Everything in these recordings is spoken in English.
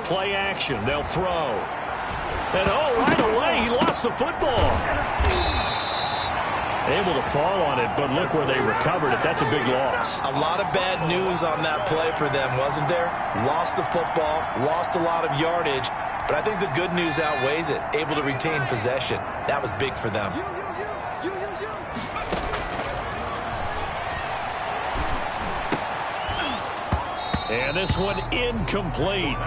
play action. They'll throw. And, oh, right away, he lost the football. Able to fall on it, but look where they recovered it. That's a big loss. A lot of bad news on that play for them, wasn't there? Lost the football, lost a lot of yardage, but I think the good news outweighs it. Able to retain possession. That was big for them. And this one incomplete.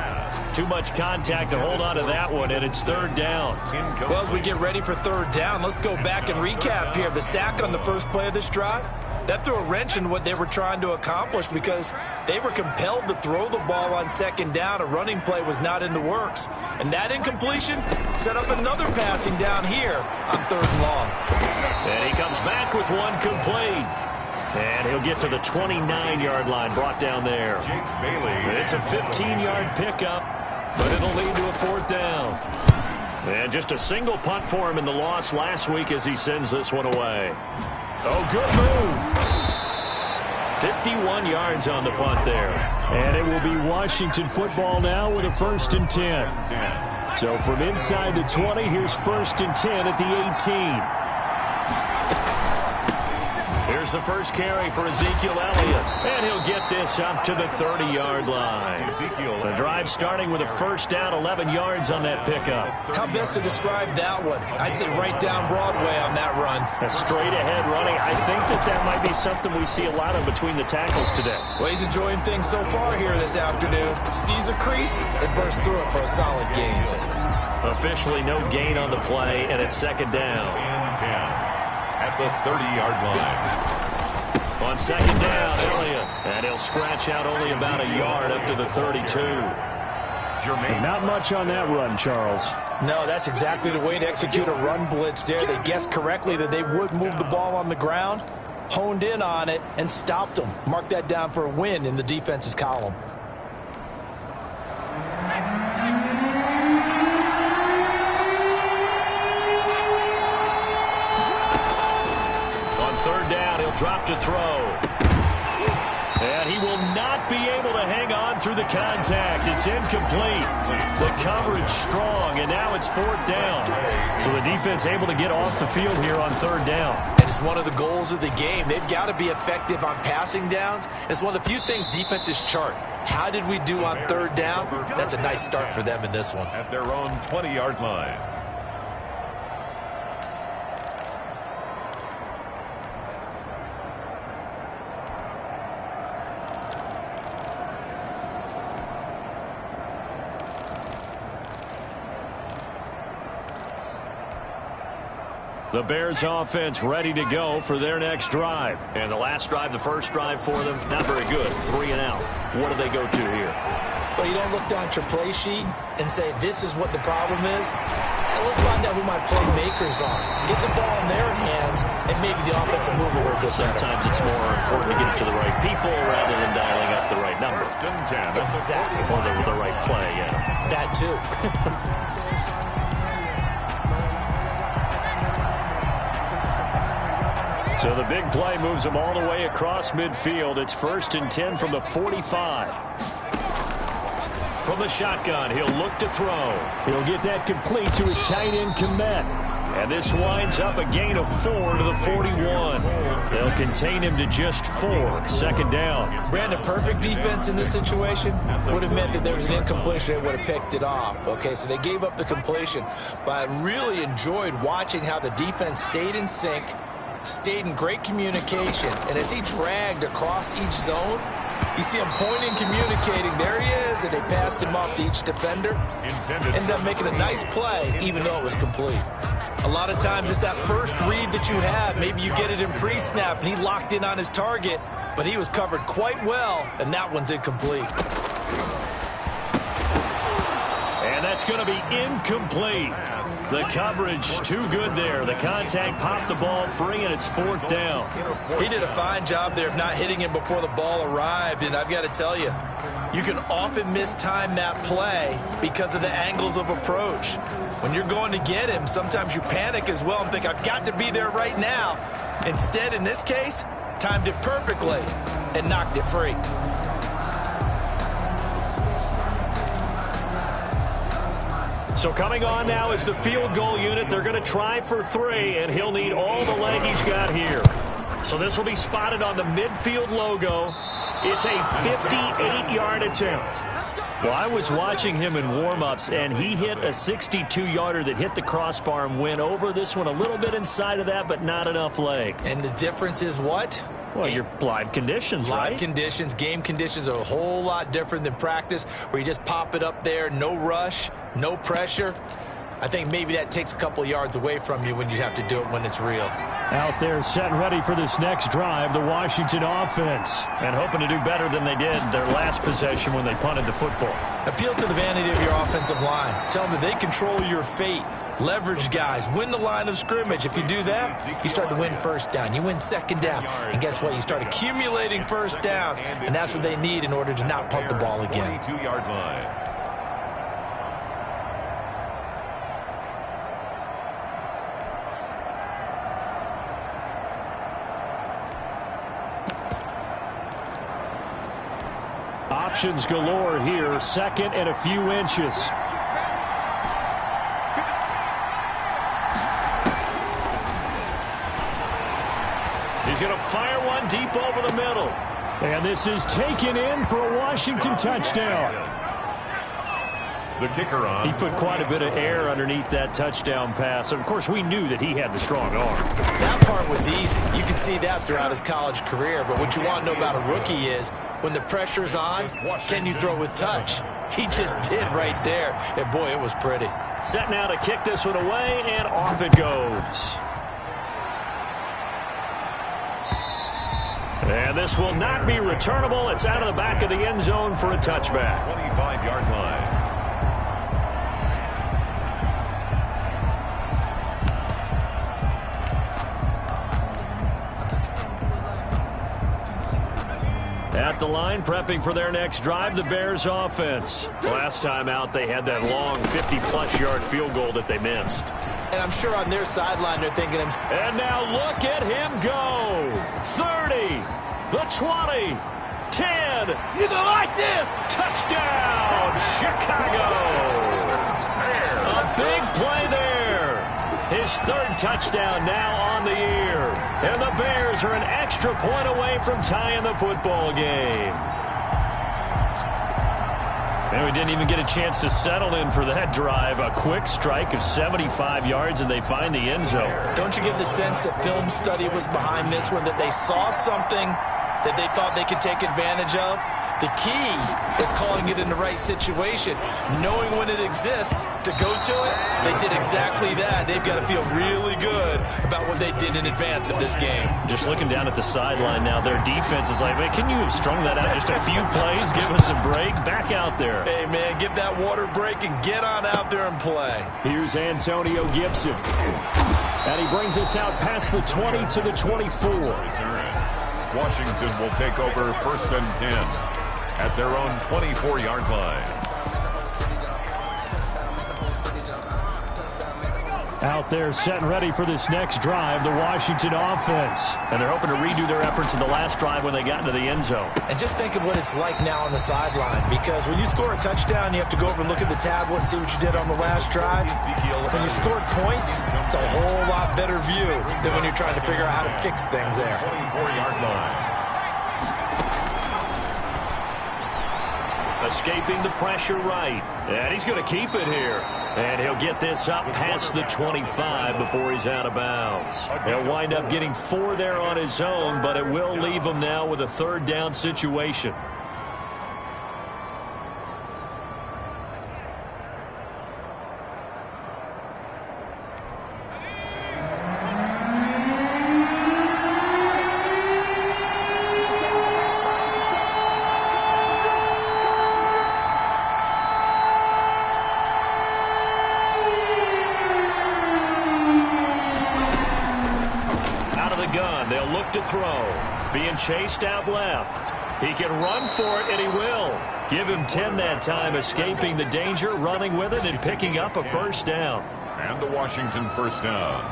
Too much contact to hold on to that one, and it's third down. Well, as we get ready for third down, let's go back and recap here. The sack on the first play of this drive, that threw a wrench in what they were trying to accomplish because they were compelled to throw the ball on second down. A running play was not in the works. And that incompletion set up another passing down here on third and long. And he comes back with one complete. And he'll get to the 29-yard line, brought down there. It's a 15-yard pickup, but it'll lead to a fourth down. And just a single punt for him in the loss last week as he sends this one away. Oh, good move. 51 yards on the punt there. And it will be Washington football now with a 1st and 10. So from inside the 20, here's 1st and 10 at the 18. Here's the first carry for Ezekiel Elliott. And he'll get this up to the 30-yard line. The drive starting with a first down, 11 yards on that pickup. How best to describe that one? I'd say right down Broadway on that run. A straight-ahead running. I think that might be something we see a lot of between the tackles today. Well, he's enjoying things so far here this afternoon. Sees a crease and bursts through it for a solid gain. Officially no gain on the play, and it's second down. 10 at the 30-yard line. On second down, Elliott. And he'll scratch out only about a yard up to the 32. Not much on that run, Charles. No, that's exactly the way to execute a run blitz there. They guessed correctly that they would move the ball on the ground, honed in on it, and stopped them. Mark that down for a win in the defense's column. Third down, he'll drop to throw. And he will not be able to hang on through the contact. It's incomplete. The coverage strong, and now it's fourth down. So the defense able to get off the field here on third down. And it's one of the goals of the game. They've got to be effective on passing downs. It's one of the few things defenses chart. How did we do on third down? That's a nice start for them in this one. At their own 20-yard line. The Bears offense ready to go for their next drive. And the last drive, the first drive for them, not very good. 3 and out. What do they go to here? Well, you don't look down at your play sheet and say, this is what the problem is. Hey, let's find out who my playmakers are. Get the ball in their hands, and maybe the offense will move a little bit better. Sometimes it's more important to get it to the right people rather than dialing up the right number. Exactly. Or the right play, yeah. That too. So the big play moves them all the way across midfield. It's 1st and 10 from the 45. From the shotgun, he'll look to throw. He'll get that complete to his tight end, Komet. And this winds up a gain of 4 to the 41. They'll contain him to just 4. Second down. Brandon, perfect defense in this situation would have meant that there was an incompletion. They would have picked it off. Okay, so they gave up the completion. But I really enjoyed watching how the defense stayed in sync, stayed in great communication, and as he dragged across each zone, you see him pointing, communicating. There he is, and they passed him off to each defender. Ended up making a nice play, even though it was complete. A lot of times it's that first read that you have. Maybe you get it in pre-snap, and he locked in on his target, but he was covered quite well, and that one's incomplete. And that's going to be incomplete. The coverage too good there. The contact popped the ball free, and it's fourth down. He did a fine job there of not hitting him before the ball arrived, and I've got to tell you, you can often mistime that play because of the angles of approach. When you're going to get him, sometimes you panic as well and think, I've got to be there right now. Instead, in this case, timed it perfectly and knocked it free. So coming on now is the field goal unit. They're going to try for 3, and he'll need all the leg he's got here. So this will be spotted on the midfield logo. It's a 58-yard attempt. Well, I was watching him in warm-ups, and he hit a 62-yarder that hit the crossbar and went over. This one a little bit inside of that, but not enough leg. And the difference is what? Well, your live conditions, right? Live conditions, game conditions are a whole lot different than practice, where you just pop it up there, no rush, no pressure. I think maybe that takes a couple yards away from you when you have to do it when it's real. Out there set and ready for this next drive, the Washington offense. And hoping to do better than they did their last possession when they punted the football. Appeal to the vanity of your offensive line. Tell them that they control your fate. Leverage guys. Win the line of scrimmage. If you do that, you start to win first down. You win second down. And guess what? You start accumulating first downs. And that's what they need in order to not punt the ball again. 22-yard line. Options galore here. Second and a few inches. He's going to fire one deep over the middle. And this is taken in for a Washington touchdown. The kicker on. He put quite a bit of air underneath that touchdown pass. Of course, we knew that he had the strong arm. That part was easy. You can see that throughout his college career. But what you want to know about a rookie is when the pressure's on, can you throw with touch? He just did right there. And, boy, it was pretty. Set now to kick this one away, and off it goes. And this will not be returnable. It's out of the back of the end zone for a touchback. 25-yard line. At the line, prepping for their next drive, the Bears offense. Last time out, they had that long 50-plus yard field goal that they missed. And I'm sure on their sideline they're thinking, and now look at him go. 30, the 20, 10. You go like this. Touchdown, Chicago. A big play there. His third touchdown now on the year. And the Bears are an extra point away from tying the football game. And we didn't even get a chance to settle in for that drive. A quick strike of 75 yards, and they find the end zone. Don't you get the sense that film study was behind this one, that they saw something that they thought they could take advantage of? The key is calling it in the right situation, knowing when it exists to go to it. They did exactly that. They've got to feel really good about what they did in advance of this game. Just looking down at the sideline now, their defense is like, man, can you have strung that out just a few plays? Give us a break. Back out there. Hey, man, give that water break and get on out there and play. Here's Antonio Gibson. And he brings us out past the 20 to the 24. Washington will take over 1st and 10. At their own 24-yard line. Out there set and ready for this next drive, the Washington offense. And they're hoping to redo their efforts in the last drive when they got into the end zone. And just think of what it's like now on the sideline, because when you score a touchdown, you have to go over and look at the tablet and see what you did on the last drive. When you scored points, it's a whole lot better view than when you're trying to figure out how to fix things there. 24-yard line. Escaping the pressure right. And he's going to keep it here. And he'll get this up past the 25 before he's out of bounds. He'll wind up getting 4 there on his own, but it will leave him now with a third down situation. They'll look to throw. Being chased out left. He can run for it, and he will. Give him 10 that time, escaping the danger, running with it, and picking up a first down. And the Washington first down.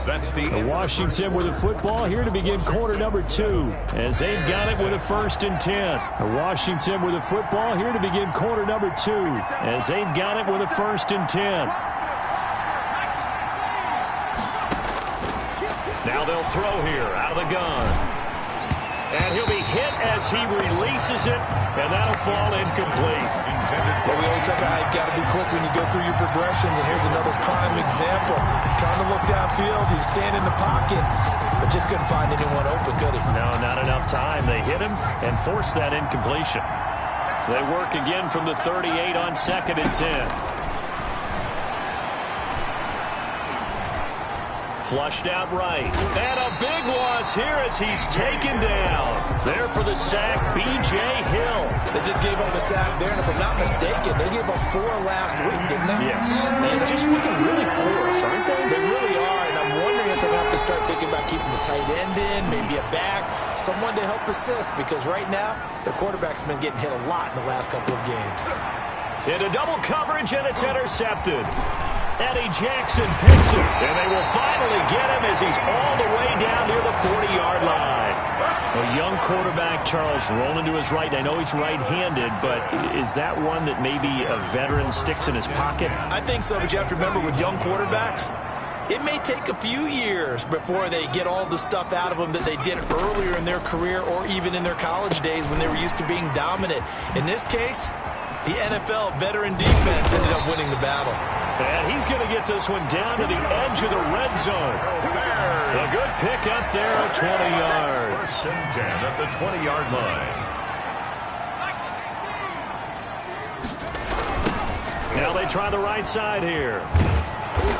That's the Washington with the football here to begin quarter number 2. As they've got it with a 1st and 10. Washington with the football here to begin quarter number 2. As they've got it with a 1st and 10. Now they'll throw here out of the gun. And he'll be hit as he releases it, and that'll fall incomplete. Well, we always talk about how you've got to be quick when you go through your progressions, and here's another prime example. Trying to look downfield, he was standing in the pocket, but just couldn't find anyone open, could he? No, not enough time. They hit him and forced that incompletion. They work again from the 38 on 2nd and 10. Flushed out right. And a big loss here as he's taken down. There for the sack, B.J. Hill. They just gave up a sack there, and if I'm not mistaken, they gave up 4 last week, didn't they? Yes. They're just looking really porous, aren't they? They really are, and I'm wondering if they're going to have to start thinking about keeping the tight end in, maybe a back, someone to help assist, because right now, their quarterback's been getting hit a lot in the last couple of games. Into double coverage, and it's intercepted. Eddie Jackson picks it, and they will finally get him as he's all the way down near the 40-yard line. A young quarterback, Charles, rolling to his right. I know he's right-handed, but is that one that maybe a veteran sticks in his pocket? I think so, but you have to remember with young quarterbacks, it may take a few years before they get all the stuff out of them that they did earlier in their career or even in their college days when they were used to being dominant. In this case, the NFL veteran defense ended up winning the battle. And he's going to get this one down to the edge of the red zone. A good pick up there at 20 yards. 1st and 10 at the 20-yard line. Now they try the right side here.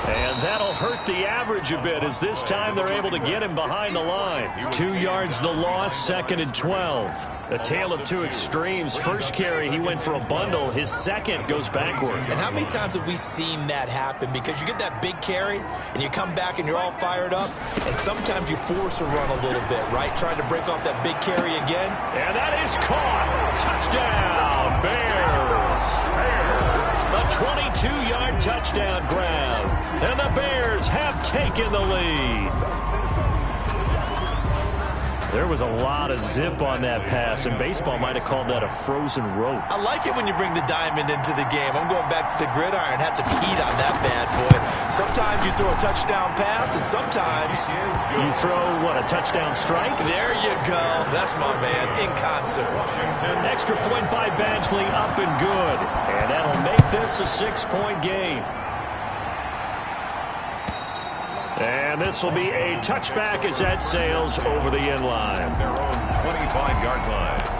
And that'll hurt the average a bit as this time they're able to get him behind the line. 2 yards the loss, 2nd and 12. A tale of two extremes. First carry, he went for a bundle. His second goes backward. And how many times have we seen that happen? Because you get that big carry, and you come back and you're all fired up, and sometimes you force a run a little bit, right? Trying to break off that big carry again. And that is caught. Touchdown, Bears. A 22-yard touchdown grab. And the Bears have taken the lead. There was a lot of zip on that pass, and baseball might have called that a frozen rope. I like it when you bring the diamond into the game. I'm going back to the gridiron. Had some heat on that bad boy. Sometimes you throw a touchdown pass, and sometimes you throw, what, a touchdown strike? There you go. That's my man, in concert. Extra point by Badgley, up and good. And that'll make this a 6-point game. And this will be a touchback as that sails over the end line. Their own 25-yard line.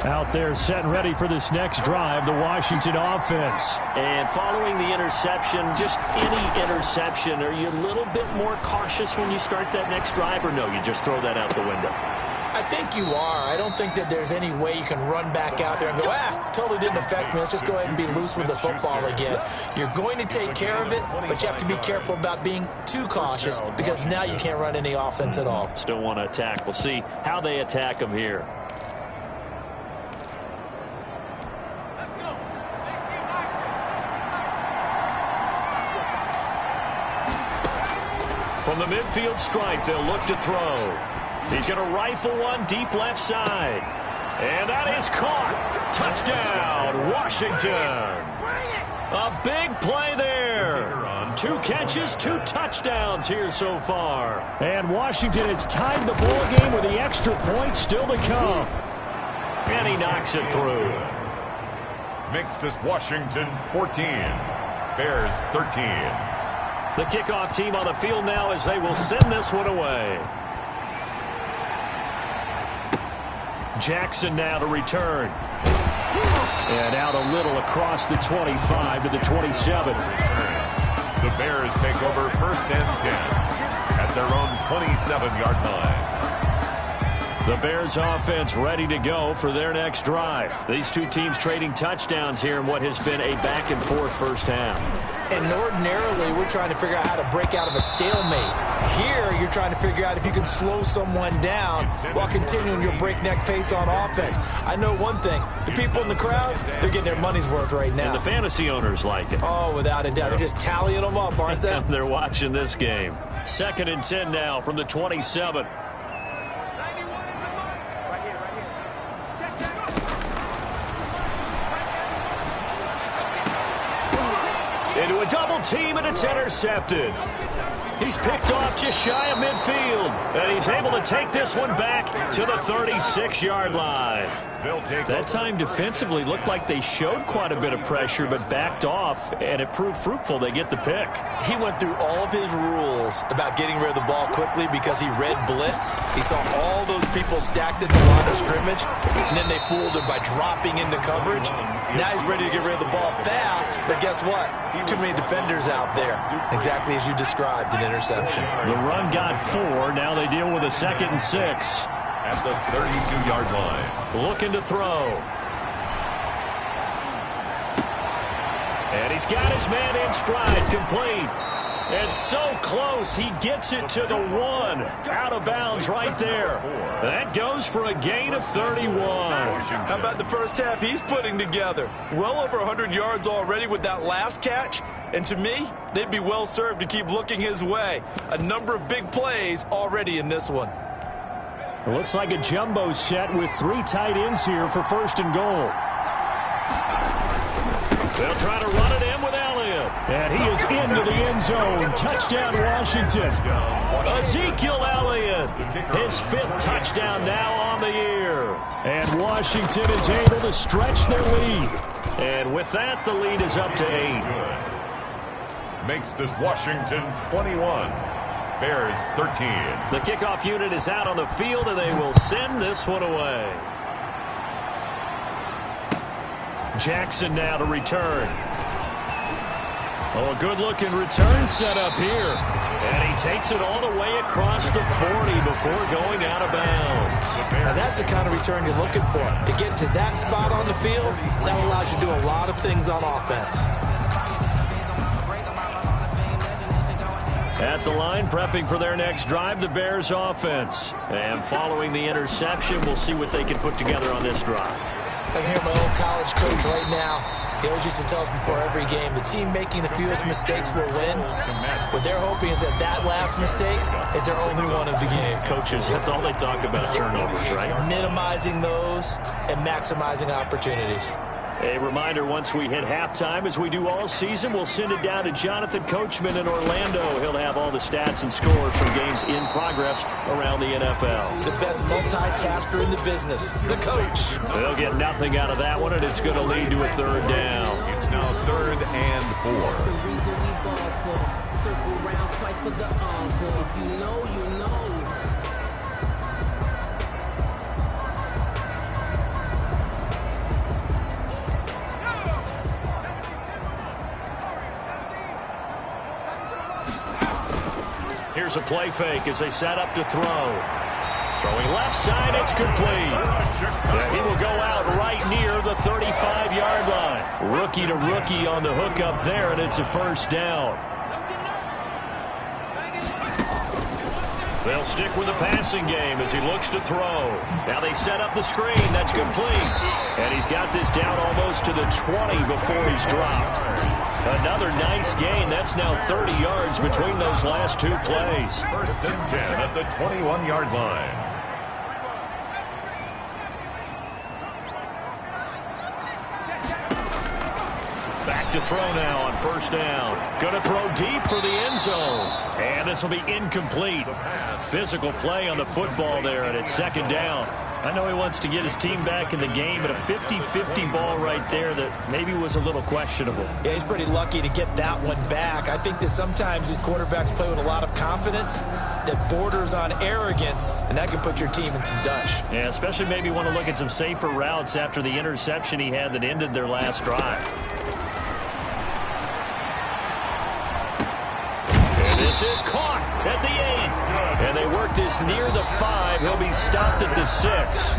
Out there set and ready for this next drive, the Washington offense. And following the interception, just any interception, are you a little bit more cautious when you start that next drive, or no, you just throw that out the window? I think you are. I don't think that there's any way you can run back out there and go, totally didn't affect me. Let's just go ahead and be loose with the football again. You're going to take care of it, but you have to be careful about being too cautious because now you can't run any offense at all. Still want to attack. We'll see how they attack them here. From the midfield stripe, they'll look to throw. He's going to rifle one deep left side. And that is caught. Touchdown, Washington. A big play there. 2 catches, 2 touchdowns here so far. And Washington has tied the ball game with the extra point still to come. And he knocks it through. Makes this Washington 14. Bears 13. The kickoff team on the field now as they will send this one away. Jackson now to return. And out a little across the 25 to the 27. The Bears take over 1st and 10 at their own 27-yard line. The Bears offense ready to go for their next drive. These two teams trading touchdowns here in what has been a back-and-forth first half. And ordinarily, we're trying to figure out how to break out of a stalemate. Here, you're trying to figure out if you can slow someone down while continuing your breakneck pace on offense. I know one thing. The people in the crowd, they're getting their money's worth right now. And the fantasy owners like it. Oh, without a doubt. They're just tallying them up, aren't they? They're watching this game. 2nd and 10 now from the 27. Into a double team, and it's intercepted. He's picked off just shy of midfield, and he's able to take this one back to the 36-yard line. That time defensively looked like they showed quite a bit of pressure, but backed off, and it proved fruitful. They get the pick. He went through all of his rules about getting rid of the ball quickly because he read blitz. He saw all those people stacked at the line of scrimmage, and then they fooled him by dropping into coverage. Now he's ready to get rid of the ball fast, but guess what? Too many defenders out there. Exactly as you described, an interception. The run got 4. Now they deal with a 2nd and 6. At the 32-yard line. Looking to throw. And he's got his man in stride, complete. And so close, he gets it to the 1. Out of bounds right there. That goes for a gain of 31. How about the first half he's putting together? Well over 100 yards already with that last catch. And to me, they'd be well served to keep looking his way. A number of big plays already in this one. It looks like a jumbo set with 3 tight ends here for 1st and goal. They'll try to run it in with Elliott. And he is into the end zone. Touchdown, Washington. Ezekiel Elliott. His 5th touchdown now on the year. And Washington is able to stretch their lead. And with that, the lead is up to 8. Makes this Washington 21. Bears 13. The kickoff unit is out on the field, and they will send this one away. Jackson now to return. Oh, a good-looking return set up here. And he takes it all the way across the 40 before going out of bounds. Now that's the kind of return you're looking for. To get to that spot on the field, that allows you to do a lot of things on offense. At the line, prepping for their next drive, the Bears offense. And following the interception, we'll see what they can put together on this drive. I can hear my old college coach right now. He always used to tell us before every game, the team making the fewest mistakes will win. What they're hoping is that that last mistake is their only one of the game. Coaches, that's all they talk about, turnovers, right? Minimizing those and maximizing opportunities. A reminder, once we hit halftime, as we do all season, we'll send it down to Jonathan Coachman in Orlando. He'll have all the stats and scores from games in progress around the NFL. The best multitasker in the business, the coach. They'll get nothing out of that one, and it's going to lead to a 3rd down. It's now 3rd and 4. Circle round twice for the encore. If you know, you know. Here's a play fake as they set up to throw. Throwing left side, it's complete. Yeah, he will go out right near the 35-yard line. Rookie to rookie on the hook up there, and it's a 1st down. They'll stick with the passing game as he looks to throw. Now they set up the screen. That's complete. And he's got this down almost to the 20 before he's dropped. Another nice gain. That's now 30 yards between those last 2 plays. 1st and 10 at the 21-yard line. Back to throw now on 1st down. Going to throw deep for the end zone. And this will be incomplete. Physical play on the football there, and it's 2nd down. I know he wants to get his team back in the game, but a 50-50 ball right there that maybe was a little questionable. Yeah, he's pretty lucky to get that one back. I think that sometimes these quarterbacks play with a lot of confidence that borders on arrogance, and that can put your team in some Dutch. Yeah, especially maybe want to look at some safer routes after the interception he had that ended their last drive. And this is caught at the 8. And they work this near the 5. He'll be stopped at the 6.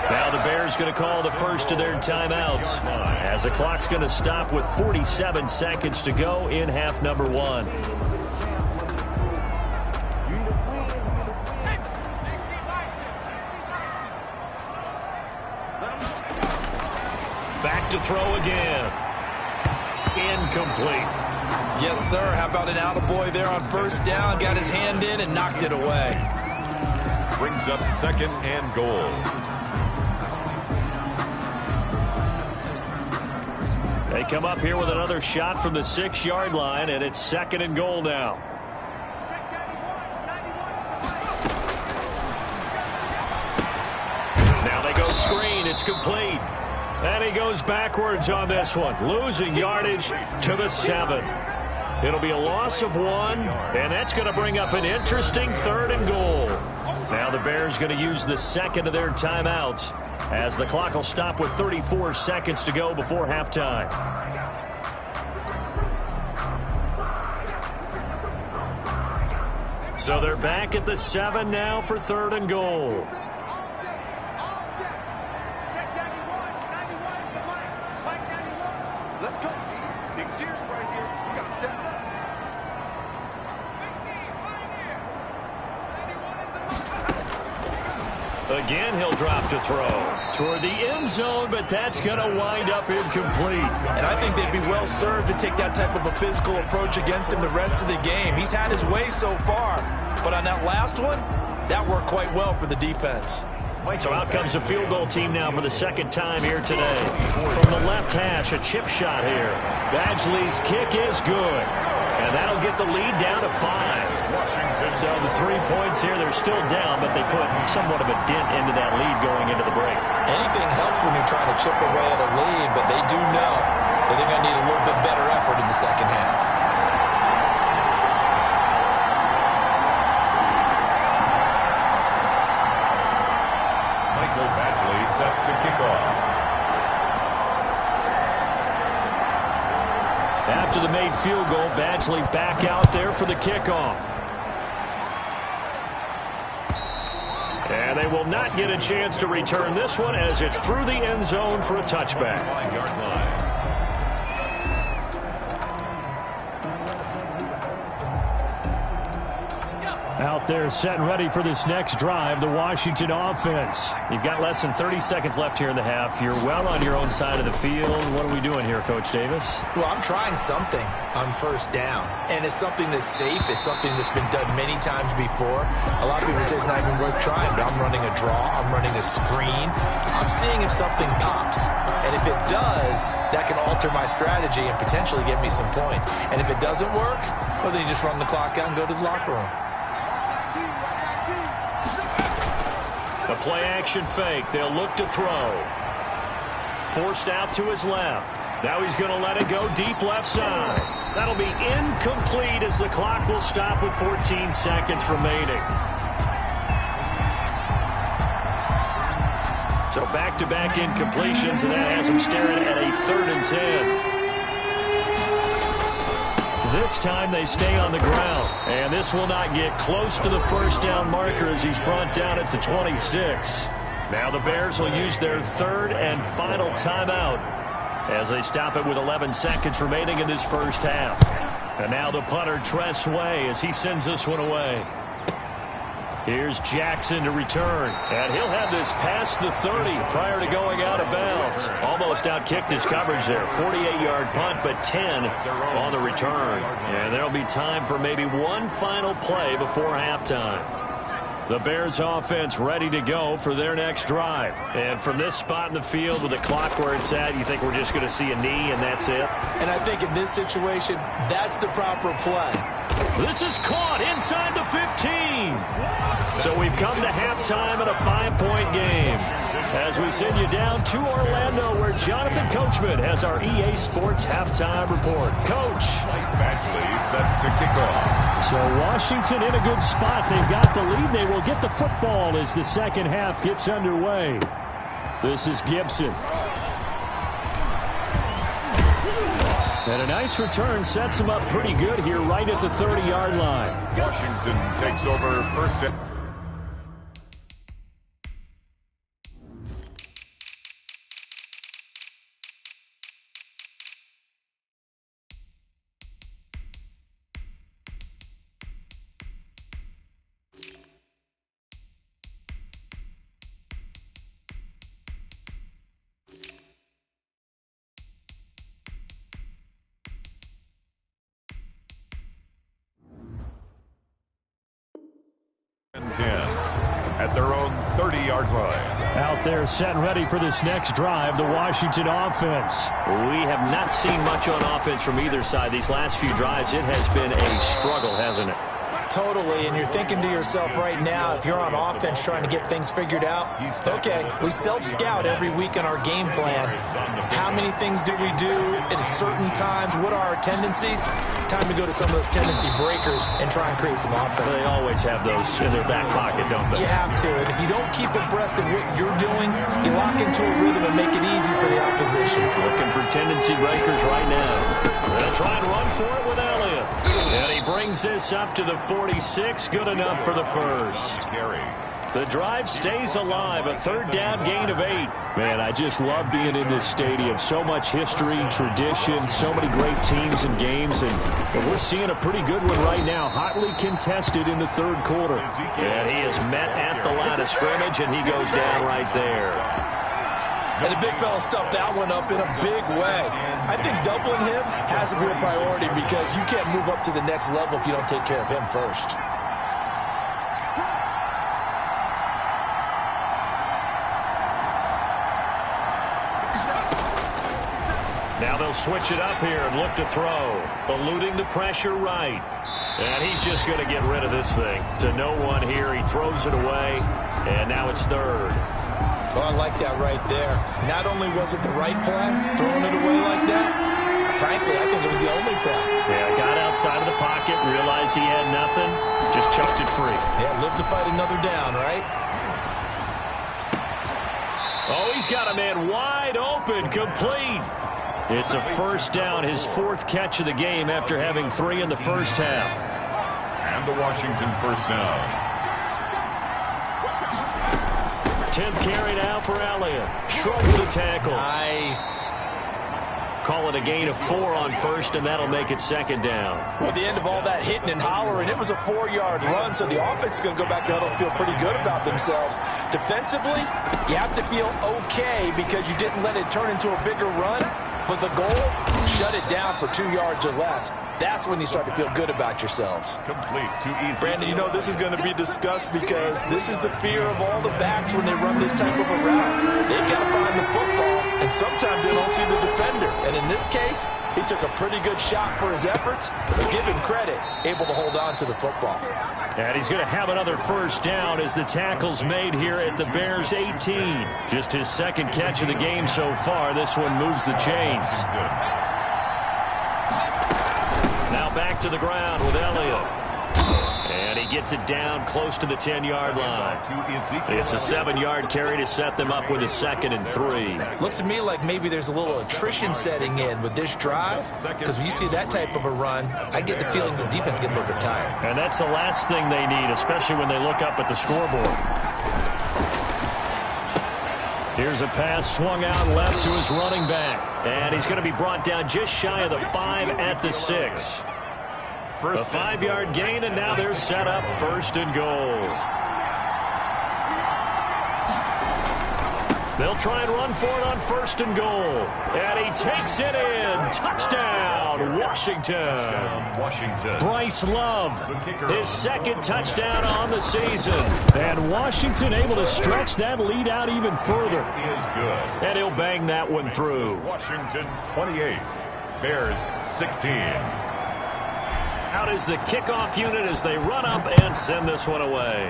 Now the Bears going to call the first of their timeouts as the clock's going to stop with 47 seconds to go in half number one. Back to throw again. Incomplete. Yes, sir. How about an attaboy there on first down? Got his hand in and knocked it away. Brings up second and goal. They come up here with another shot from the 6-yard line, and it's second and goal now. Now they go screen. It's complete. And he goes backwards on this one, losing yardage to the 7. It'll be a loss of 1, and that's going to bring up an interesting third and goal. Now the Bears going to use the second of their timeouts as the clock will stop with 34 seconds to go before halftime. So they're back at the 7 now for third and goal. Again, he'll drop to throw toward the end zone, but that's going to wind up incomplete. And I think they'd be well served to take that type of a physical approach against him the rest of the game. He's had his way so far, but on that last one, that worked quite well for the defense. So out comes a field goal team now for the second time here today. From the left hash, a chip shot here. Badgley's kick is good, and that'll get the lead down to 5. So the 3 points here, they're still down, but they put somewhat of a dent into that lead going into the break. Anything helps when you're trying to chip away at a lead, but they do know that they're going to need a little bit better effort in the second half. Michael Badgley set to kick off. After the made field goal, Badgley back out there for the kickoff. And they will not get a chance to return this one as it's through the end zone for a touchback. 9-yard line. Out there set and ready for this next drive, the Washington offense. You've got less than 30 seconds left here in the half. You're well on your own side of the field. What are we doing here, Coach Davis? Well, I'm trying something on first down, and it's something that's safe. It's something that's been done many times before. A lot of people say it's not even worth trying, but I'm running a draw. I'm running a screen. I'm seeing if something pops, and if it does, that can alter my strategy and potentially get me some points. And if it doesn't work, well, then you just run the clock out and go to the locker room. The play-action fake. They'll look to throw. Forced out to his left. Now he's going to let it go deep left side. That'll be incomplete as the clock will stop with 14 seconds remaining. So back-to-back incompletions, and that has him staring at a 3rd and 10. This time they stay on the ground, and this will not get close to the first down marker as he's brought down at the 26. Now the Bears will use their 3rd and final timeout as they stop it with 11 seconds remaining in this first half. And now the punter, Tress Way, as he sends this one away. Here's Jackson to return, and he'll have this past the 30 prior to going out of bounds. Almost outkicked his coverage there. 48-yard punt, but 10 on the return. And there'll be time for maybe one final play before halftime. The Bears offense ready to go for their next drive. And from this spot in the field with the clock where it's at, you think we're just going to see a knee and that's it? And I think in this situation, that's the proper play. This is caught inside the 15. So we've come to halftime in a 5-point game as we send you down to Orlando where Jonathan Coachman has our EA Sports halftime report. Coach. Badgley set to kick off. So Washington in a good spot. They've got the lead. They will get the football as the second half gets underway. This is Gibson. And a nice return sets him up pretty good here right at the 30-yard line. Washington takes over first. 10 at their own 30-yard line. Out there set and ready for this next drive, the Washington offense. We have not seen much on offense from either side. These last few drives, it has been a struggle, hasn't it? Totally, and you're thinking to yourself right now, if you're on offense trying to get things figured out, okay, we self-scout every week in our game plan. How many things do we do at certain times? What are our tendencies? Time to go to some of those tendency breakers and try and create some offense. They always have those in their back pocket, don't they? You have to, and if you don't keep abreast of what you're doing, you lock into a rhythm and make it easy for the opposition. Looking for tendency breakers right now. They'll try and run for it with Elliott. And he brings this up to the 46. Good enough for the first. The drive stays alive. A third down gain of 8. Man, I just love being in this stadium. So much history, tradition, so many great teams and games. And we're seeing a pretty good one right now. Hotly contested in the third quarter. And he is met at the line of scrimmage, and he goes down right there. And the big fella stuffed that one up in a big way. I think doubling him has to be a priority because you can't move up to the next level if you don't take care of him first. Now they'll switch it up here and look to throw. Eluding the pressure right. And he's just going to get rid of this thing. To no one here. He throws it away. And now it's third. Oh, I like that right there. Not only was it the right play, throwing it away like that, frankly, I think it was the only play. Yeah, got outside of the pocket, realized he had nothing, just chucked it free. Yeah, live to fight another down, right? Oh, he's got a man wide open, complete. It's a first down, his 4th catch of the game after having 3 in the first half. And the Washington first down. 10th carry now for Elliott. Shrugs the tackle. Nice. Call it a gain of 4 on first, and that'll make it second down. Well, at the end of all that hitting and hollering, it was a 4-yard run, so the offense is going to go back there and feel pretty good about themselves. Defensively, you have to feel okay because you didn't let it turn into a bigger run, but the goal, shut it down for 2 yards or less. That's when you start to feel good about yourselves. Complete to easy. Brandon, you know this is going to be discussed because this is the fear of all the backs when they run this type of a route. They've got to find the football, and sometimes they don't see the defender. And in this case, he took a pretty good shot for his efforts, but give him credit, able to hold on to the football. And he's going to have another first down as the tackle's made here at the Bears' 18. Just his 2nd catch of the game so far. This one moves the chains. Now back to the ground with Elliott. And he gets it down close to the 10-yard line. It's a 7-yard carry to set them up with a 2nd and 3. Looks to me like maybe there's a little attrition setting in with this drive, because when you see that type of a run, I get the feeling the defense getting a little bit tired. And that's the last thing they need, especially when they look up at the scoreboard. Here's a pass swung out left to his running back. And he's going to be brought down just shy of the 5 at the 6. A 5-yard gain, and now they're set up 1st and goal. They'll try and run for it on 1st and goal. And he takes it in. Touchdown, Washington. Bryce Love, his 2nd touchdown on the season. And Washington able to stretch that lead out even further. Is good. And he'll bang that one through. Washington 28, Bears 16. Out is the kickoff unit as they run up and send this one away.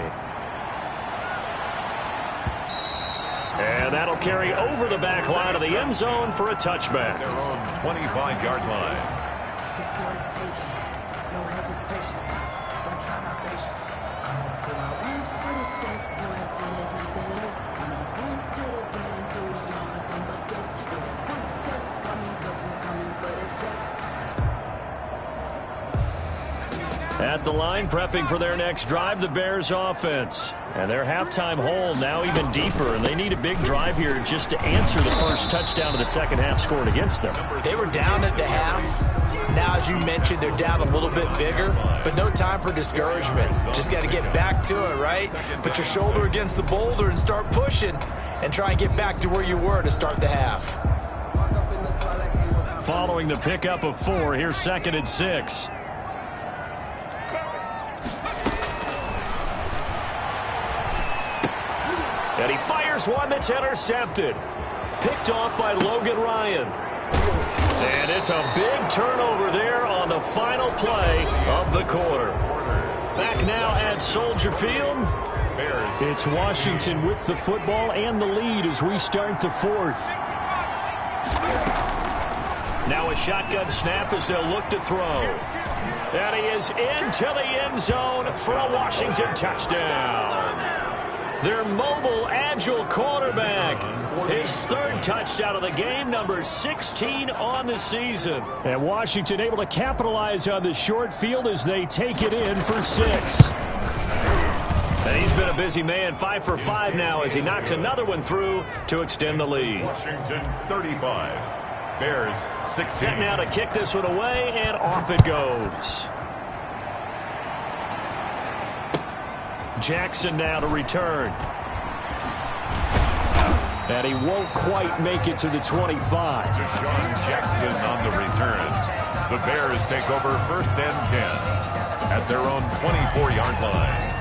And that'll carry over the back line of the end zone for a touchback. Their own 25-yard line. No hesitation. Don't try my patience. I'm gonna pull out one for the safe, one till there's nothing left. I'm gonna run to the bed until we all nothing but death. Yeah, the footsteps coming, cause we're coming for the jet. At the line, prepping for their next drive, the Bears offense. And their halftime hole now even deeper, and they need a big drive here just to answer the first touchdown of the second half scored against them. They were down at the half. Now, as you mentioned, they're down a little bit bigger, but no time for discouragement. Just got to get back to it, right? Put your shoulder against the boulder and start pushing and try and get back to where you were to start the half. Following the pickup of 4, here's 2nd and 6. And he fires one that's intercepted. Picked off by Logan Ryan. And it's a big turnover there on the final play of the quarter. Back now at Soldier Field. It's Washington with the football and the lead as we start the fourth. Now a shotgun snap as they'll look to throw. And he is into the end zone for a Washington touchdown. Their mobile, agile quarterback. His third touchdown of the game, number 16 on the season. And Washington able to capitalize on the short field as they take it in for 6. And he's been a busy man, 5 for 5 now as he knocks another one through to extend the lead. Washington 35, Bears 16. Set now to kick this one away, and off it goes. Jackson now to return. And he won't quite make it to the 25. Deshaun Jackson on the return. The Bears take over 1st and 10 at their own 24-yard line.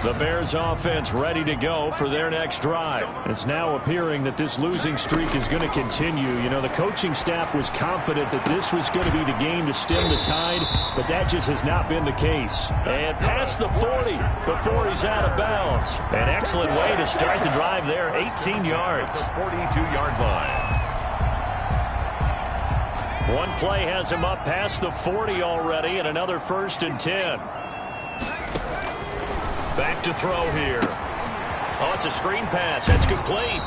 The Bears offense ready to go for their next drive. It's now appearing that this losing streak is going to continue. You know, the coaching staff was confident that this was going to be the game to stem the tide, but that just has not been the case. And past the 40 before he's out of bounds. An excellent way to start the drive there, 18 yards. 42-yard line. One play has him up past the 40 already, and another 1st and 10. Back to throw here. Oh, it's a screen pass. That's complete.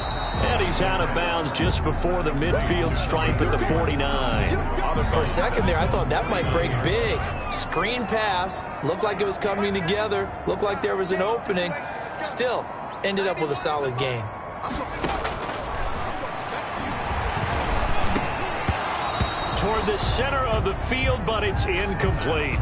And he's out of bounds just before the midfield stripe at the 49. For a second there, I thought that might break big. Screen pass. Looked like it was coming together. Looked like there was an opening. Still, ended up with a solid gain. Toward the center of the field, but it's incomplete.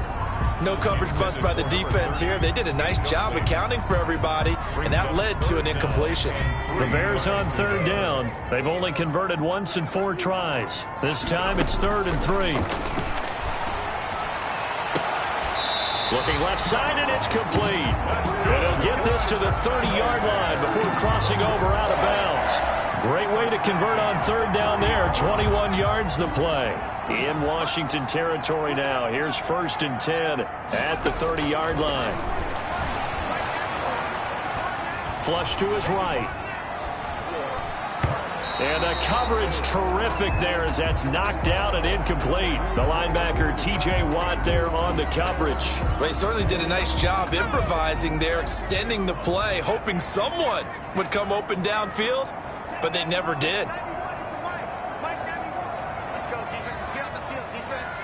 No coverage bust by the defense here. They did a nice job accounting for everybody, and that led to an incompletion. The Bears on 3rd down. They've only converted once in 4 tries. This time it's 3rd and 3. Looking left side, and it's complete. And he'll get this to the 30-yard line before crossing over out of bounds. Great way to convert on 3rd down there. 21 yards the play. In Washington territory now. Here's 1st and 10 at the 30-yard line. Flush to his right. And the coverage terrific there as that's knocked out and incomplete. The linebacker T.J. Watt there on the coverage. Well, he certainly did a nice job improvising there, extending the play, hoping someone would come open downfield, but they never did. Let's go, defense. Let's get on the field, defense.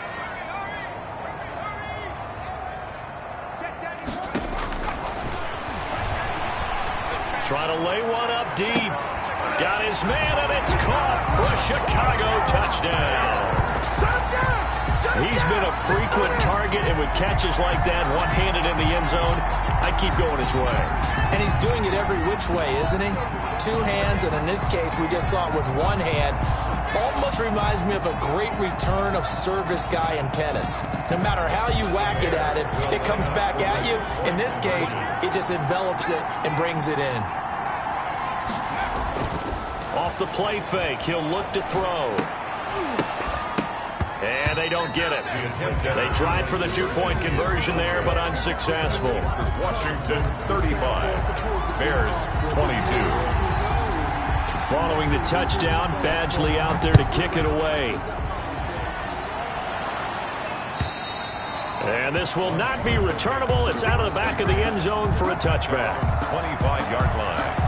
Trying to lay one up deep. Got his man, and it's caught for a Chicago touchdown. He's been a frequent target, and with catches like that, one-handed in the end zone, I'd keep going his way. And he's doing it every which way, isn't he? 2 hands, and in this case, we just saw it with 1 hand. Almost reminds me of a great return of service guy in tennis. No matter how you whack it at it, it comes back at you. In this case, it just envelops it and brings it in. Off the play fake, he'll look to throw. And they don't get it. They tried for the 2-point conversion there, but unsuccessful. Washington 35, Bears 22. Following the touchdown, Badgley out there to kick it away. And this will not be returnable. It's out of the back of the end zone for a touchback. 25-yard line.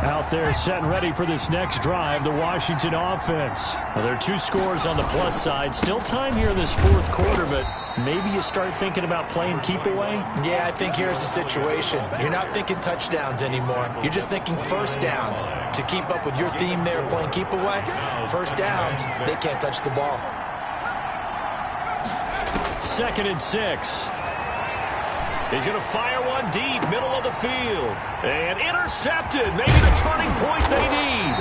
Out there set and ready for this next drive, the Washington offense. Well, there are 2 scores on the plus side. Still time here in this 4th quarter, but maybe you start thinking about playing keep away? Yeah, I think here's the situation. You're not thinking touchdowns anymore. You're just thinking 1st downs. To keep up with your theme there, playing keep away, 1st downs, they can't touch the ball. 2nd and 6. He's going to fire one deep, middle of the field. And intercepted. Maybe the turning point they need.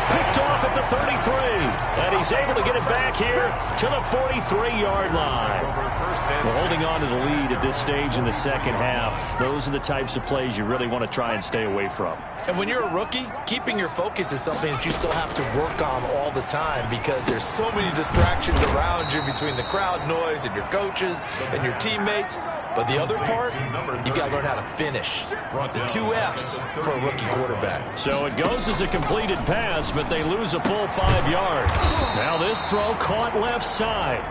Picked off at the 33. And he's able to get it back here to the 43-yard line. Well, holding on to the lead at this stage in the second half, those are the types of plays you really want to try and stay away from. And when you're a rookie, keeping your focus is something that you still have to work on all the time because there's so many distractions around you between the crowd noise and your coaches and your teammates. But the other part, you've got to learn how to finish. The 2 F's for a rookie quarterback. So it goes as a completed pass, but they lose a full 5 yards. Now this throw caught left side.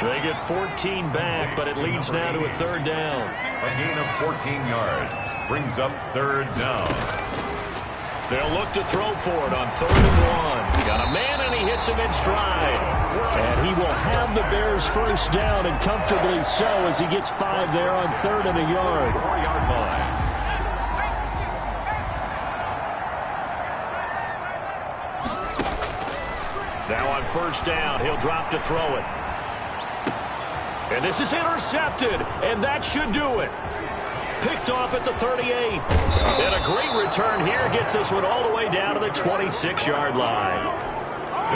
They get 14 back, but it leads now to a 3rd down. A gain of 14 yards brings up 3rd down. They'll look to throw for it on 3rd and 1. Got a man, and he hits him in stride. And he will have the Bears first down, and comfortably so, as he gets 5 there on 3rd and a yard. 4-yard line. Now on 1st down, he'll drop to throw it. And this is intercepted, and that should do it. Picked off at the 38. And a great return here gets this one all the way down to the 26-yard line.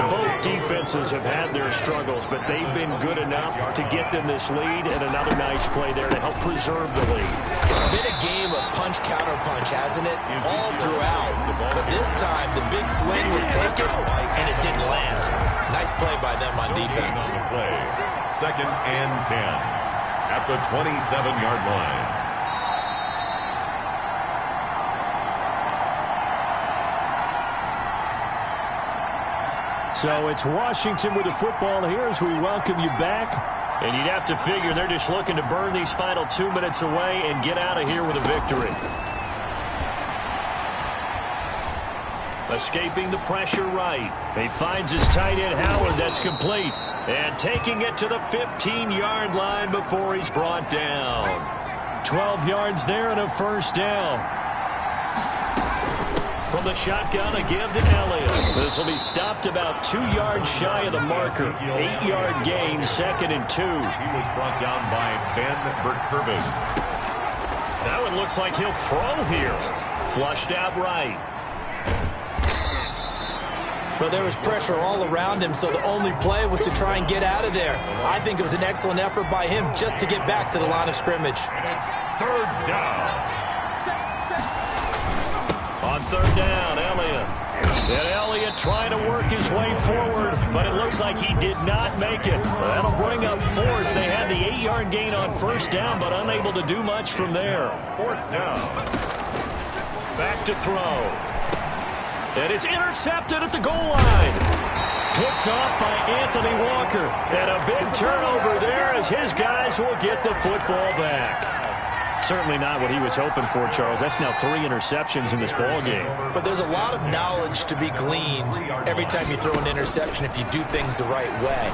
Both defenses have had their struggles, but they've been good enough to get them this lead, and another nice play there to help preserve the lead. It's been a game of punch-counter-punch, hasn't it? All throughout. But this time, the big swing was taken, and it didn't land. Nice play by them on defense. 2nd and 10 at the 27-yard line. So it's Washington with the football here as we welcome you back. And you'd have to figure they're just looking to burn these final 2 minutes away and get out of here with a victory. Escaping the pressure right. He finds his tight end Howard. That's complete. And taking it to the 15-yard line before he's brought down. 12 yards there and a 1st down. From the shotgun, a give to Elliott. This will be stopped about 2 yards shy of the marker. 8-yard gain, 2nd and 2. He was brought down by Ben Burkervin. Now it looks like he'll throw here. Flushed out right. Well, there was pressure all around him, so the only play was to try and get out of there. I think it was an excellent effort by him just to get back to the line of scrimmage. And it's 3rd down. On 3rd down, Elliott. And Elliott trying to work his way forward, but it looks like he did not make it. That'll bring up 4th. They had the 8-yard gain on 1st down, but unable to do much from there. 4th down. Back to throw. And it's intercepted at the goal line. Picked off by Anthony Walker. And a big turnover there as his guys will get the football back. Certainly not what he was hoping for, Charles. That's now 3 interceptions in this ball game. But there's a lot of knowledge to be gleaned every time you throw an interception if you do things the right way.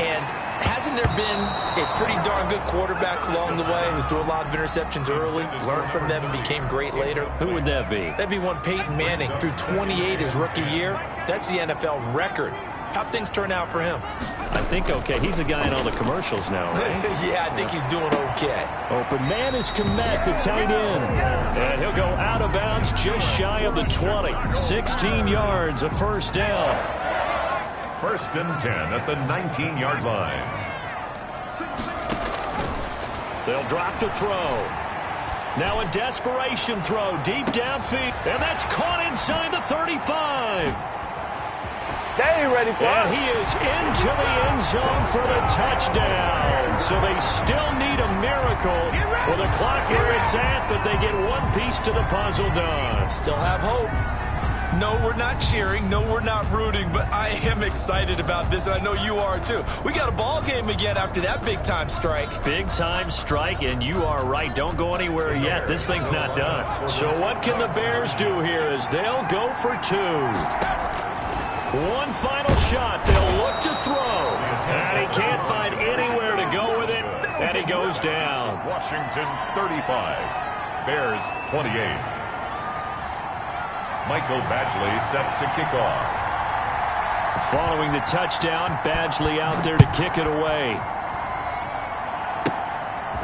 And hasn't there been a pretty darn good quarterback along the way who threw a lot of interceptions early, learned from them, and became great later? Who would that be? That'd be one Peyton Manning. Threw 28 his rookie year. That's the NFL record. How'd things turn out for him? I think okay. He's a guy in all the commercials now, right? Yeah, I think he's doing okay. Open man is Komet, the tight end. And he'll go out of bounds just shy of the 20. 16 yards, a 1st down. 1st and 10 at the 19-yard line. They'll drop to throw. Now a desperation throw deep downfield. And that's caught inside the 35. They ain't ready for it. And he is into the end zone for the touchdown. So they still need a miracle with the clock where it's at, but they get one piece to the puzzle done. Still have hope. No, we're not cheering. No, we're not rooting, but I am excited about this, and I know you are too. We got a ball game again after that big-time strike. Big-time strike, and you are right. Don't go anywhere yet. This thing's not done. So what can the Bears do here as they'll go for 2? One final shot. They'll look to throw. And he can't find anywhere to go with it. And he goes down. Washington 35. Bears 28. Michael Badgley set to kick off. Following the touchdown, Badgley out there to kick it away.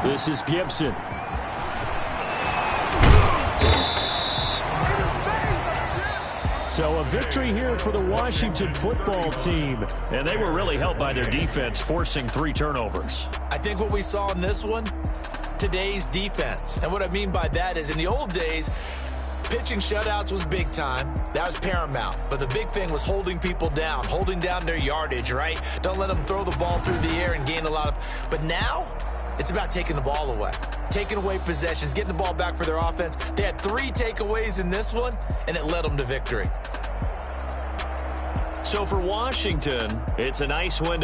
This is Gibson. So a victory here for the Washington football team. And they were really helped by their defense, forcing 3 turnovers. I think what we saw in this one, today's defense. And what I mean by that is in the old days, pitching shutouts was big time. That was paramount. But the big thing was holding people down, holding down their yardage, right? Don't let them throw the ball through the air and gain a lot of... But now, it's about taking the ball away. Taking away possessions, getting the ball back for their offense. They had 3 takeaways in this one, and it led them to victory. So for Washington, it's a nice win.